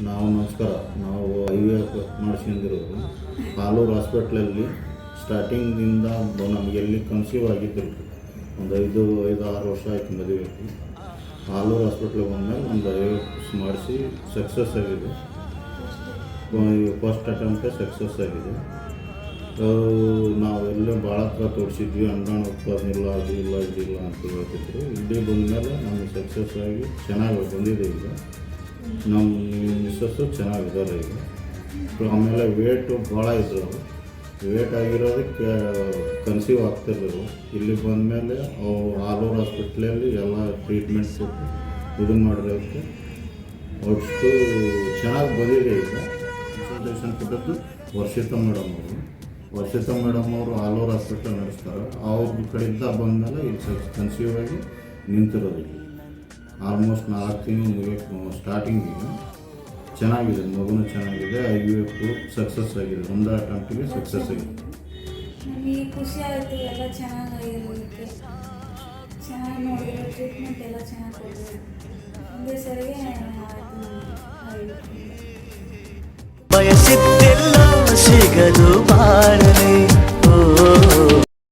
ನಮಸ್ಕಾರ. ನಾವು IVF ಮಾಡಿಸ್ಕೊಂಡಿರೋದು ಹಾಲೂರು ಹಾಸ್ಪಿಟ್ಲಲ್ಲಿ. ಸ್ಟಾರ್ಟಿಂಗಿಂದ ನಮಗೆ ಎಲ್ಲಿ ಕನ್ಸೀವ್ ಆಗಿದ್ದರು ಒಂದು 5-6 ವರ್ಷ ಆಯಿತು ಮದುವೆಗೆ. ಹಾಲೂರು ಹಾಸ್ಪಿಟ್ಲಿಗೆ ಬಂದಮೇಲೆ ಒಂದು IVF ಮಾಡಿಸಿ ಸಕ್ಸಸ್ ಆಗಿದೆ. ಫಸ್ಟ್ ಅಟೆಂಪ್ಟೇ ಸಕ್ಸಸ್ ಆಗಿದೆ. ನಾವೆಲ್ಲ ಭಾಳ ಹತ್ರ ತೋರಿಸಿದ್ವಿ, ಅಂಡಾಣು ಉತ್ಪಾದನೆ ಇಲ್ಲ, ಅದು ಇಲ್ಲ ಇದಿಲ್ಲ ಅಂತ ಹೇಳ್ತಿದ್ರು. ಇಲ್ಲಿ ಬಂದಮೇಲೆ ನಮಗೆ ಸಕ್ಸಸ್ ಆಗಿ ಚೆನ್ನಾಗಿ ಬಂದಿದೆ. ಈಗ ನಮ್ಮ ಮಿಸ್ಸಸ್ಸು ಚೆನ್ನಾಗಿದ್ದಾರೆ ಈಗ. ಆಮೇಲೆ ವೇಟು ಭಾಳ ಇದ್ದರು. ವೇಟ್ ಆಗಿರೋದಕ್ಕೆ ಕನ್ಸೀವ್ ಆಗ್ತಿರ್ಬೋದು. ಇಲ್ಲಿ ಬಂದಮೇಲೆ ಅವು ಹಾಲೂರು ಹಾಸ್ಪಿಟ್ಲಲ್ಲಿ ಎಲ್ಲ ಟ್ರೀಟ್ಮೆಂಟ್ ಕೊಟ್ಟು ಇದು ಮಾಡಿರೋದಕ್ಕೆ ಅಷ್ಟು ಚೆನ್ನಾಗಿ ಬಂದಿದೆ. ಈಗ ಕನ್ಸಲ್ಟೇಷನ್ ಕೊಟ್ಟದ್ದು ವರ್ಷಿತಾ ಮೇಡಮ್ ಅವರು ಹಾಲೂರು ಹಾಸ್ಪಿಟಲ್ ನಡೆಸ್ತಾರೆ. ಅವ್ರ ಕಡೆಯಿಂದ ಬಂದಮೇಲೆ ಇಲ್ಲಿ ಕನ್ಸೀವ್ ಆಗಿ ನಿಂತಿರೋದು. ಇಲ್ಲಿ ಆಲ್ಮೋಸ್ಟ್ 4 ತಿಂಗಳು ಮುಗಿಯೋಕ್ಕೆ ಸ್ಟಾರ್ಟಿಂಗಿಗೆ ಚೆನ್ನಾಗಿದೆ. ಮಗುನೂ ಚೆನ್ನಾಗಿದೆ. IVF ಸಕ್ಸಸ್ ಆಗಿದೆ. ಒಂದು ಅಟೆಂಪ್ಟಿಗೆ ಸಕ್ಸಸ್ ಆಗಿದೆ. ನಮಗೆ ಖುಷಿ ಆಯಿತು. ಎಲ್ಲ ಚೆನ್ನಾಗಿರೋದಕ್ಕೆ ಚೆನ್ನಾಗಿ ನೋಡಿದ್ರು, ಟ್ರೀಟ್ಮೆಂಟ್ ಎಲ್ಲ ಚೆನ್ನಾಗಿ ಕೊಟ್ಟಿದ್ರು. ಒಂದೇ ಸರಿಗೆ ಬಯಸಿದ್ದೆಲ್ಲ ಸಿಗದು ಬಾಳ